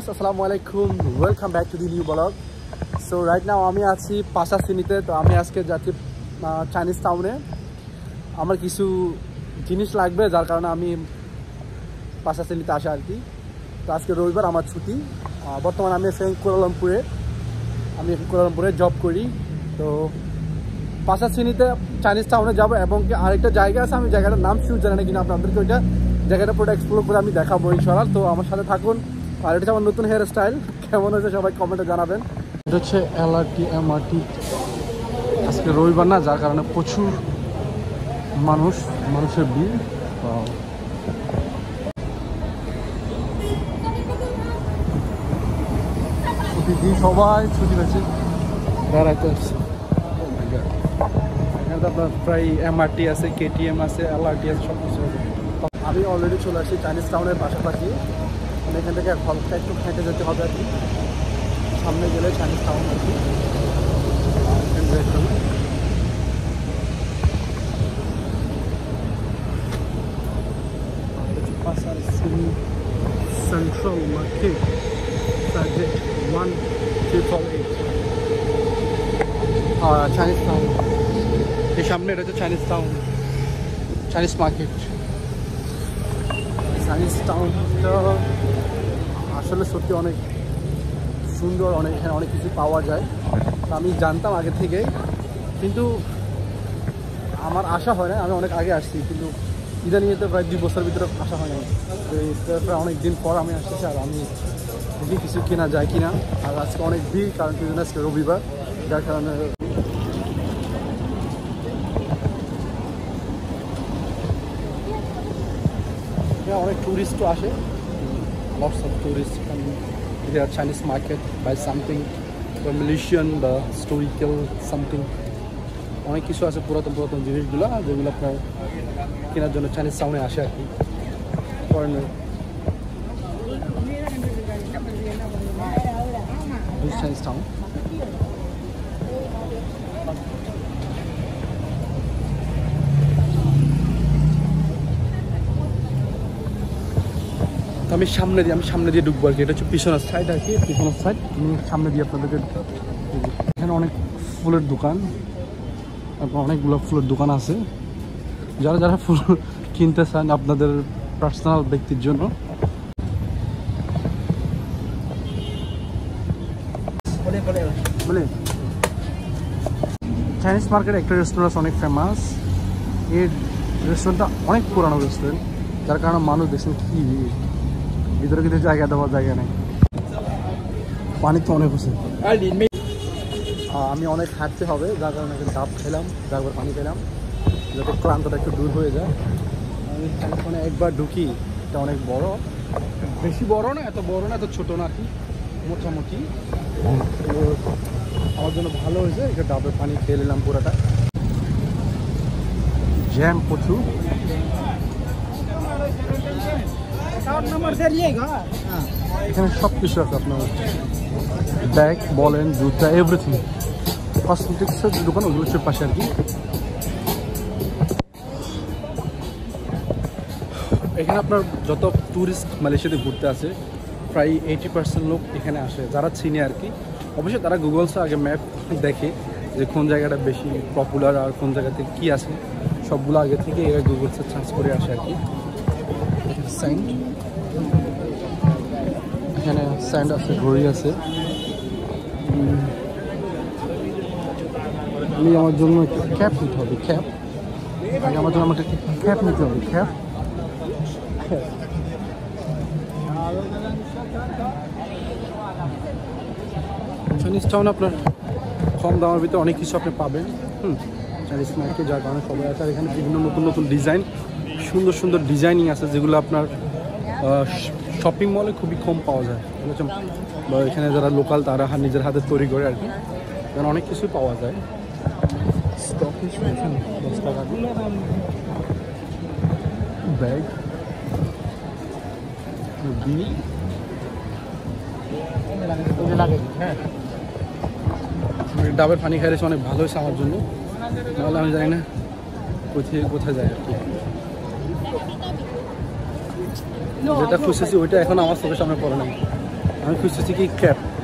Viewers আসসালামু আলাইকুম, welcome back to the new blog. So right now আমি আছি পাশাশ্রেণীতে। তো আমি আজকে যাচ্ছি চাইনিজ টাউনে। আমার কিছু জিনিস লাগবে, যার কারণে আমি পাশাশ্রেণীতে আসা আর কি। তো আজকে রবিবার, আমার ছুটি। বর্তমানে আমি কুয়ালালামপুরে জব করি। তো পাশাশ্রেণীতে চাইনিজ টাউনে যাবো, এবং আরেকটা জায়গা আছে, আমি জায়গাটার নাম শুরু জানি না, কিন্তু আপনাদেরকে ওইটা জায়গাটা পুরো এক্সপ্লোর করে আমি দেখাবো ইনশাআল্লাহ। তো আমার সাথে থাকুন। আর এটা আমার নতুন হেয়ার স্টাইল, কেমন হয়েছে সবাই কমেন্টে জানাবেন। এটা হচ্ছে এলআরটি এমআরটি। আজকে রবিবার না, যার কারণে প্রচুর মানুষের ভিড়। ছুটি দিন সবাই ছুটি পেয়েছে, বেড়াইতে আসছে। এখানে তো আপনার প্রায় এমআরটি আছে, কেটিএম আছে, এলআরটি আছে, সব কিছু আছে। আমি অলরেডি চলে আসছি চাইনিজ টাউনের পাশাপাশি। এখান থেকে হালকা একটু হেঁটে যেতে হবে আর কি, সামনে গেলে চাইনিজ টাউন আর কি। Central market subject 1-8 Chinese town. এই সামনে এটা হচ্ছে Chinese town, Chinese market. Chinese টাউনটা আসলে সত্যি অনেক সুন্দর, এখানে অনেক কিছু পাওয়া যায়। আমি জানতাম আগে থেকে, কিন্তু আমার আসা হয় না। আমি অনেক আগে আসছি, কিন্তু ইদানিং তো প্রায় 2 বছরের ভিতরে আসা হয় না। তো প্রায় অনেক দিন পর আমি আসতেছি, আর আমি দেখি কিছু কেনা যায় কিনা। আর আজকে অনেক ভিড়, কারণ কি আজকে রবিবার, যার কারণে অনেক টুরিস্টও আসে। Lots of tourists come to the Chinese market buy something for Malaysian বা historical something। অনেক কিছু আছে পুরাতন জিনিসগুলো, যেগুলো আপনার কেনার জন্য চাইনিজ টাউনে আসে আর কি, ফরেনার। চাইনিজ টাউন আমি সামনে দিয়ে ঢুকবো আর কি। এটা হচ্ছে পিছনের সাইড আর কি, পিছনের সাইড। আমি সামনে দিয়ে আপনাদেরকে, এখানে অনেক ফুলের দোকান, তারপর অনেকগুলো ফুলের দোকান আছে। যারা ফুল কিনতে চান আপনাদের পার্সোনাল ব্যক্তির জন্য। বলে চাইনিজ মার্কেট একটা রেস্টুরেন্ট অনেক ফেমাস। এই রেস্টুরেন্টটা অনেক পুরানো রেস্টুরেন্ট, যার কারণে মানুষ দেখছেন কি ভিতরে কিন্তু জায়গা দেওয়ার জায়গা নেই। পানি তো অনেক হচ্ছে, আমি অনেক হাঁটতে হবে, যার কারণে ডাব খেলাম, তারপর পানি খেলাম, যাতে ক্লান্তটা একটু দূর হয়ে যায়। আমি এখানে একবার ঢুকি। এটা অনেক বড়, বেশি বড় না, এত বড় না, এত ছোটো না আর কি, মোটামুটি। আমার জন্য ভালো হয়েছে, এটা ডাবের পানি খেয়ে নিলাম পুরোটা। জ্যাম প্রচুর। এখানে সব কিছু আছে, আপনার ব্যাগ বলেন, জুতা, এভরিথিং। কসমেটিক্সের দোকান ওগুলো হচ্ছে পাশে আর কি। এখানে আপনার যত ট্যুরিস্ট মালয়েশিয়াতে ঘুরতে আসে, প্রায় 80% লোক এখানে আসে, যারা চিনে আর কি। অবশ্যই তারা গুগলসে আগে ম্যাপ দেখে যে কোন জায়গাটা বেশি পপুলার আর কোন জায়গাতে কী আছে, সবগুলো আগে থেকে এরা গুগলসে সার্চ করে আসে আর কি। স্যান্ড, এখানে স্যান্ড আছে, ঘড়ি আছে। আমি আমার জন্য একটা ক্যাপ নিতে হবে, ক্যাপ আগে আমার জন্য আমাকে ক্যাপ নিতে হবে, ক্যাপ। চাইনিজ টাউন আপনার কম দামের ভিতরে অনেক কিছু আপনি পাবেন। চাইনিজ মার্কেট, যার কারণে সবাই আছে। আর এখানে বিভিন্ন নতুন ডিজাইন, সুন্দর ডিজাইনিং আছে, যেগুলো আপনার শপিং মলে খুবই কম পাওয়া যায়, বুঝেছেন? বা এখানে যারা লোকাল তারা নিজের হাতে তৈরি করে আর কি, কারণ অনেক কিছুই পাওয়া যায়। স্টক 10 টাকা ব্যাগ, ডাবের পানি খাইছে অনেক ভালো হয়েছে আমার জন্য, নাহলে আমি জানি না কোথায় যায় আর কি। যেটা খুঁজেছি ওইটা এখন আমার চোখের সামনে পড়ে নাই। আমি খুঁজতেছি কি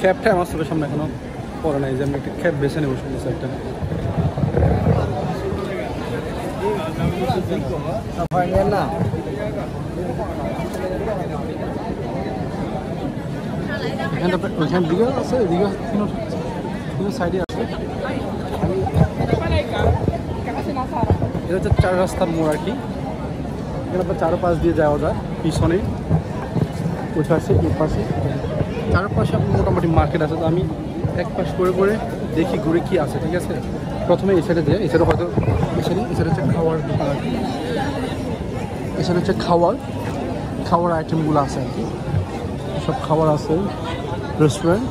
ক্যাবটা আমার চোখের সামনে এখনো পড়ে নাই, যে আমি একটা ক্যাব বেছে নেবো শুনতেছি একটা। ওইখান দিকে আছে, এদিকে কোনো সাইডে আছে। এটা হচ্ছে 4 রাস্তার মোড় আর কি। এখানে আপনার চারপাশ দিয়ে যাওয়া যায়, পিছনে ওই পাশে এই পাশে চারপাশে আপনার মোটামুটি মার্কেট আছে। তো আমি এক পাশ করে করে দেখি ঘুরে কি আছে, ঠিক আছে। প্রথমে এই সাইডে যায়, এই সাইডে হয়তো এই সাইডে হচ্ছে খাওয়ার দোকান আর কি। এই সাইডে হচ্ছে খাওয়ার আইটেমগুলো আছে আর কি, সব খাবার আছে, রেস্টুরেন্ট।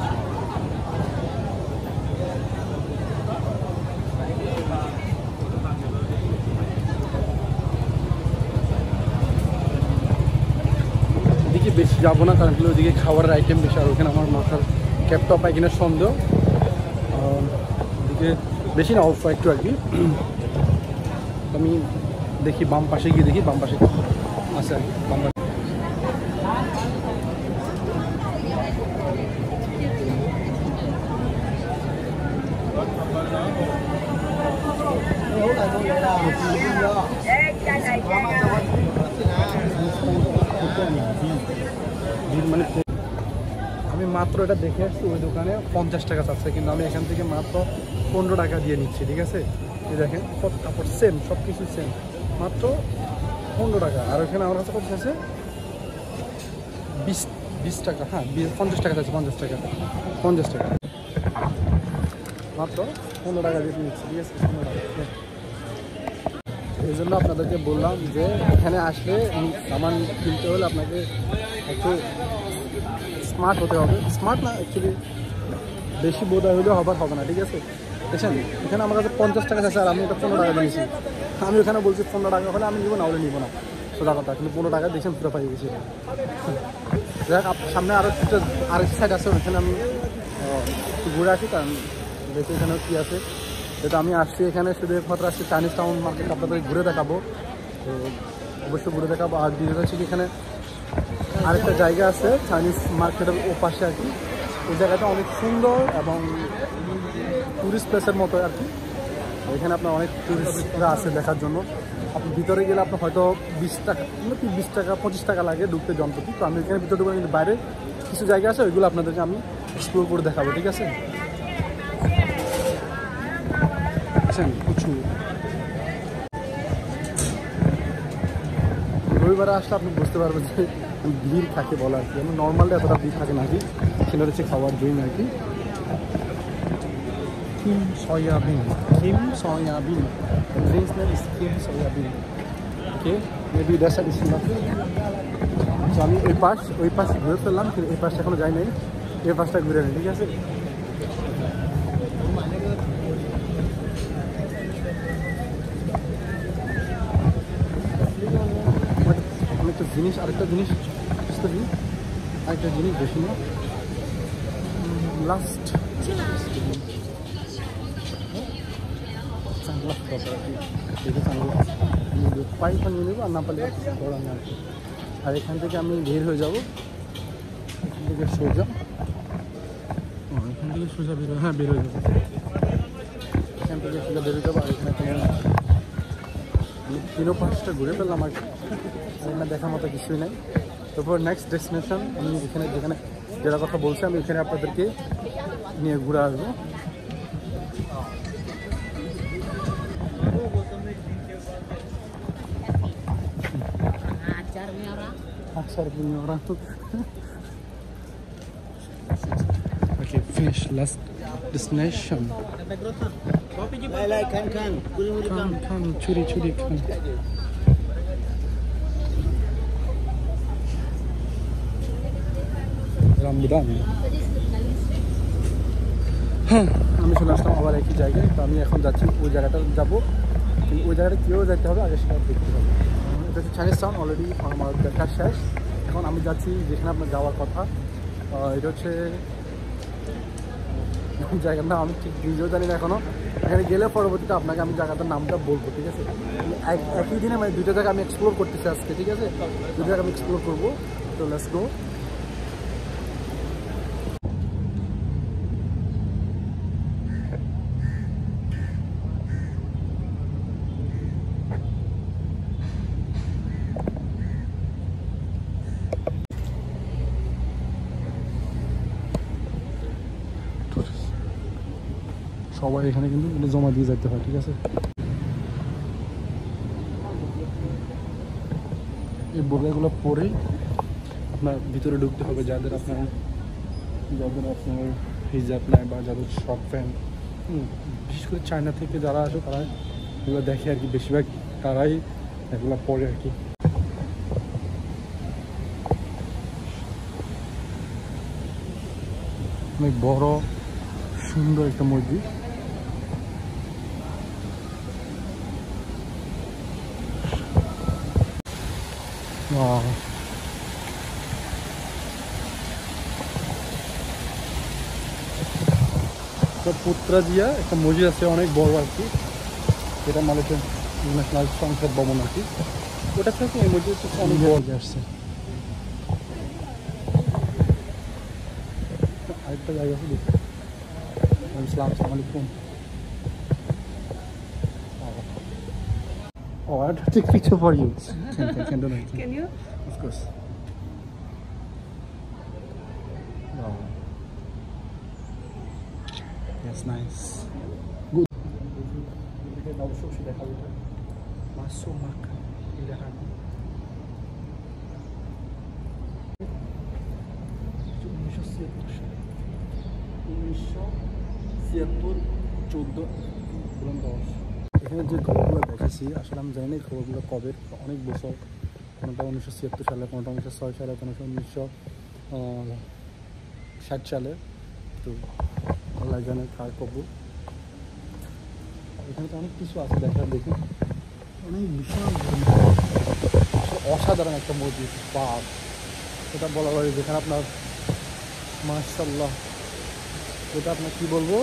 এদিকে বেশি যাবো না, কারণ ওইদিকে খাবারের আইটেম বেশি, আর ওখানে আমার মাথার ক্যাপটপ কিনা সন্দেহ। এদিকে বেশি না, অল্প একটু আর কি। আমি দেখি বাম পাশে গিয়ে দেখি, বাম পাশে আছে আর কি, বাম পাশে। মানে আমি মাত্র এটা দেখে আসছি, ওই দোকানে 50 টাকা চাচ্ছে, কিন্তু আমি এখান থেকে মাত্র 15 টাকা দিয়ে নিচ্ছি, ঠিক আছে। এই দেখেন কাপড় সেম, সব কিছু সেম, মাত্র 15 টাকা। আর ওখানে আমার কাছে কত আছে, 20 টাকা। হ্যাঁ 50 টাকা আছে, 50 টাকা মাত্র 15 টাকা দিয়ে নিচ্ছি, ঠিক আছে। 15 টাকা। এই জন্য আপনাদেরকে বললাম যে এখানে আসলে সামান কিনতে হলে আপনাকে একটু স্মার্ট হতে হবে। স্মার্ট না, অ্যাকচুয়ালি বেশি বোধহয় হলেও হবে না, ঠিক আছে। দেখছেন এখানে আমার কাছে 50 টাকা আছে, আর আমি এটা 15 টাকা দিয়েছি। আমি ওখানে বলছি 15 টাকা হলে আমি নিবো না, হলে নিবো না, সোজা কথা। কিন্তু 15 টাকা দেখছেন পুরো পাই গেছি। দেখ সামনে আরেক সাইড আছে, ওখানে আমি একটু ঘুরে আসি, কারণ দেখি এখানেও কী আছে। যেটা আমি আসছি এখানে শুধু একমাত্র আসছি চাইনিজ টাউন মার্কেট, আপনাদের ঘুরে দেখাবো, তো অবশ্যই ঘুরে দেখাবো। আর দ্বিতীয়ত হচ্ছে কি, এখানে আরেকটা জায়গা আছে চাইনিজ মার্কেটের ও পাশে আর কি। ওই জায়গাটা অনেক সুন্দর এবং টুরিস্ট প্লেসের মতো আর কি। এখানে আপনার অনেক টুরিস্টরা আছে দেখার জন্য। আপনি ভিতরে গেলে আপনার হয়তো 20 টাকা, 20 টাকা 25 টাকা লাগে ঢুকতে যন্ত্রটি। তো আমি এখানে ভিতরে ঢুকবো, কিন্তু বাইরে কিছু জায়গা আছে, ওইগুলো আপনাদেরকে আমি এক্সপ্লোর করে দেখাবো, ঠিক আছে। প্রচুর রবিবারে আসলে আপনি বুঝতে পারবেন যে ভিড় থাকে বলা আর কি। আমার নর্মালি এতটা ভিড় থাকে না আর কি। সেটা হচ্ছে খাওয়ার ড্রিম আর কি। Kim soybean, drinks name is Kim soybean. Okay, maybe that's it. তো আমি ওই পাশ ঘুরে ফেললাম, কিন্তু এই পাশটা এখনো যাই নাই। এই পাশটা ঘুরে নেই, ঠিক আছে। আরেকটা জিনিস বেশি না, লাস্ট পাইপটা নিয়ে নেবো, আর না পারলে দৌড়ানো আর কি। আর এখান থেকে আমি বের হয়ে যাবো, এখান থেকে সোজা বের হয়ে, বের হয়ে যাবো। এখান থেকে সোজা বের হয়ে যাবো। আর এখানে আমি 3-5টা ঘুরে ফেললাম আর কি। এখানে দেখার মতো কিছুই নাই। তারপর নেক্সট ডেস্টিনেশন আমি যেখানে যেটা কথা বলছি, আমি এখানে আপনাদেরকে নিয়ে ঘুরে আসবো। Okay, finish. Last destination. Come, churi, come. রামবুদান। হ্যাঁ, আমি চলে আসলাম আবার একই জায়গায়। তো আমি এখন যাচ্ছি ওই জায়গাটা যাবো, কিন্তু ওই জায়গাটা কীভাবে যেতে হবে আগে সেটা দেখতে হবে। এটা হচ্ছে চাইনিজ টাউন। অলরেডি আমার দেখা শেষ। এখন আমি যাচ্ছি যেখানে আপনার যাওয়ার কথা। এটা হচ্ছে জায়গার নাম আমি ঠিক নিজেও জানি না এখনও। এখানে গেলে পরবর্তীতে আপনাকে আমি জায়গাটার নামটা বলবো, ঠিক আছে। একই দিনে মানে 2টা জায়গা আমি এক্সপ্লোর করতেছি আজকে, ঠিক আছে। 2 জায়গা আমি এক্সপ্লোর করবো। তো লেটস গো। সবাই এখানে কিন্তু জমা দিয়ে যেতে হয়, ঠিক আছে। এই বোরকাগুলো পরেই আপনার ভিতরে ঢুকতে হবে, যাদের আপনার হিজাব নাই বা যাদের শর্ট প্যান্ট, বিশেষ করে চায়না থেকে যারা আসে তারা এগুলো দেখে আর কি, বেশিরভাগ তারাই এগুলো পরে আর কি। অনেক বড় সুন্দর একটা মসজিদ। পুত্রাজিয়া একটা মসজিদ আছে অনেক বড় আর কি, যেটা মালয়েশিয়ার ন্যাশনাল সংসদ ভবন আর কি, ওটা থেকে এই মসজিদ অনেক বড় আসছে। আরেকটা জায়গা আছে দেখি। আসসালামু আলাইকুম। Oh, I have to take a picture for you. Can do that. Can you? Of course. Wow. That's nice. Good. Masuk makan pilihan. 1974 এখানে যে খবরগুলো দেখেছি আসলে আমি জানি না এই খবরগুলো কবে, অনেক বছর, কোনোটা 1976 সালে, কোনোটা 1906 সালে, কোনোটা 1960 সালে, তো আল্লাহ জানে কার কবর। এখানে তো অনেক কিছু আছে দেখার, দেখি অনেক বিশাল অসাধারণ একটা মসজিদ পাহাড়, এটা বলা হয় যেখানে আপনার মাশাআল্লাহ, এটা আপনার কী বলবো,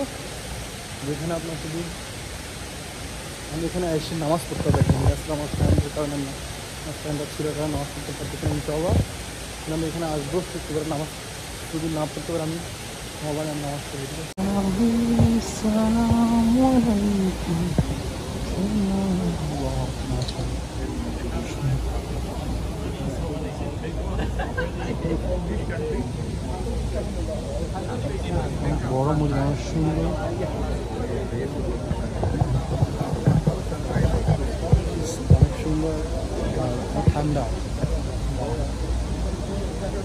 যেখানে আপনার শুধু আমি এখানে এসে নামাজ পড়তে দেখি, আসলে আমার ফ্রেন্ডের কারণে না, আমার ফ্রেন্ডরা ছিল কারণে নামাজ পড়তে পারতেছি না, ইনশাআল্লাহ আমি এখানে আসবো, এবার নামাজ যদি না পড়তে পারে আমি মোবাইলে আমি নামাজ পড়ি। বড় মসজিদ, অনেক সুন্দর, ঠান্ডা,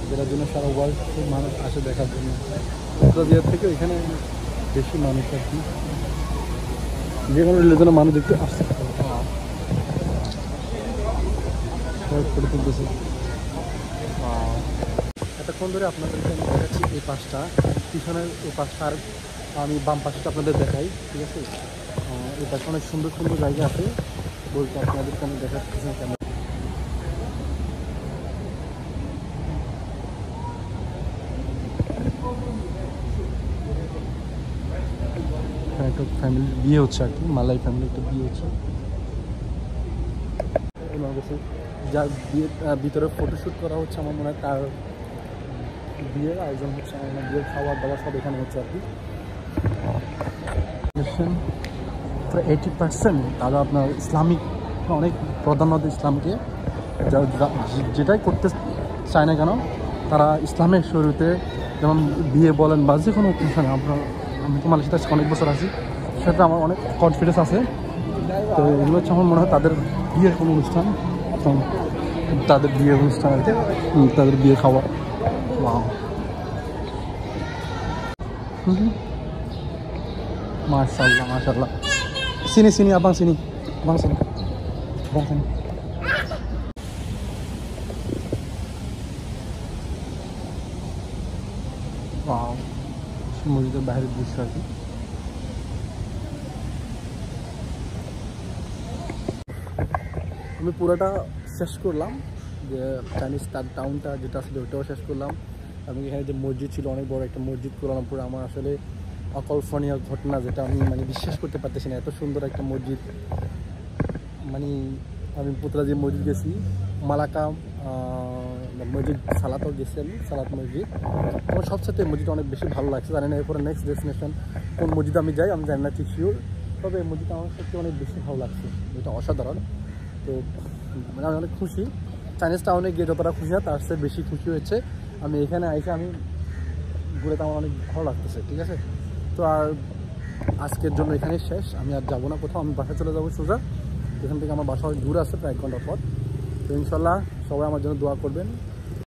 যেটার জন্য সারা ওয়ার্ল্ড মানুষ আসে দেখার জন্য। পুত্রাজিয়ার থেকে এখানে বেশি মানুষ আর কি, যে কোনো রিলিজনের মানুষ দেখতে আসতে করে তুলতেছে। এতক্ষণ ধরে আপনাদেরকে আমি দেখাচ্ছি এই পাশটা, পিছনের এই পাশটা, আর আমি বাম পাশটা আপনাদের দেখাই, ঠিক আছে। এই পাশে অনেক সুন্দর সুন্দর জায়গা আছে, বলতে আপনাদেরকে আমি দেখাচ্ছি কেন। একটা ফ্যামিলির বিয়ে হচ্ছে আর কি, মালাই ফ্যামিলি একটা বিয়ে হচ্ছে, যার বিয়ে ভিতরে ফটোশ্যুট করা হচ্ছে, আমার মনে হয় তার বিয়ের আয়োজন হচ্ছে, আমার মনে হয় বিয়ের খাবার দাবার সব এখানে হচ্ছে আর কি। 80% তারা আপনার ইসলামিক, অনেক প্রধানত ইসলামকে যেটাই করতে চায় না কেন, তারা ইসলামের শুরুতে, যেমন বিয়ে বলেন বা যে কোনো অনুষ্ঠানে, আপনার আমি তো মালয়েশিয়াতে অনেক বছর আছি, সেটা আমার অনেক কনফিডেন্স আছে। তো এগুলো হচ্ছে আমার মনে হয় তাদের বিয়ের কোনো অনুষ্ঠান, তাদের বিয়ের অনুষ্ঠান আর কি, তাদের বিয়ে খাওয়া। মাশাআল্লাহ মাশাআল্লাহ। Sini sini abang sini. Abang sini. Abang sini. Wow. মসজিদের বাইরের দৃশ্য আর কি। আমি পুরোটা শেষ করলাম, যে চাইনিজ টাউনটা যেটা আসলে ওটাও শেষ করলাম। আমি এখানে যে মসজিদ ছিল, অনেক বড় একটা মসজিদ কুয়ালালামপুরে, আমার আসলে অকল্পনীয় ঘটনা, যেটা আমি মানে বিশ্বাস করতে পারতেছি না, এত সুন্দর একটা মসজিদ। মানে আমি পুত্রাজি মসজিদ গেছি, মালাকা মসজিদ, সালাতও গেছি আমি, সালাত মসজিদ। আমার সবসাথে মসজিদ অনেক বেশি ভালো লাগছে, জানি না এরপরে নেক্সট ডেস্টিনেশন কোন মসজিদ আমি যাই আমি জানি না ঠিক শিওর, তবে এই মসজিদটা আমার সত্যি অনেক বেশি ভালো লাগছে, এটা অসাধারণ। তো মানে আমি অনেক খুশি, চাইনিজ টাউনে গিয়ে যতটা খুশি হয় তার চেয়ে বেশি খুশি হচ্ছে আমি এখানে এসে, আমি ঘুরে তো আমার অনেক ভালো লাগতেছে, ঠিক আছে। তো আর আজকের জন্য এখানেই শেষ। আমি আর যাবো না কোথাও, আমি বাসা চলে যাবো সোজা। এখান থেকে আমার বাসা দূর আছে প্রায় 1 ঘন্টা পর। তো ইনশাল্লাহ সবাই আমার জন্য দোয়া করবেন।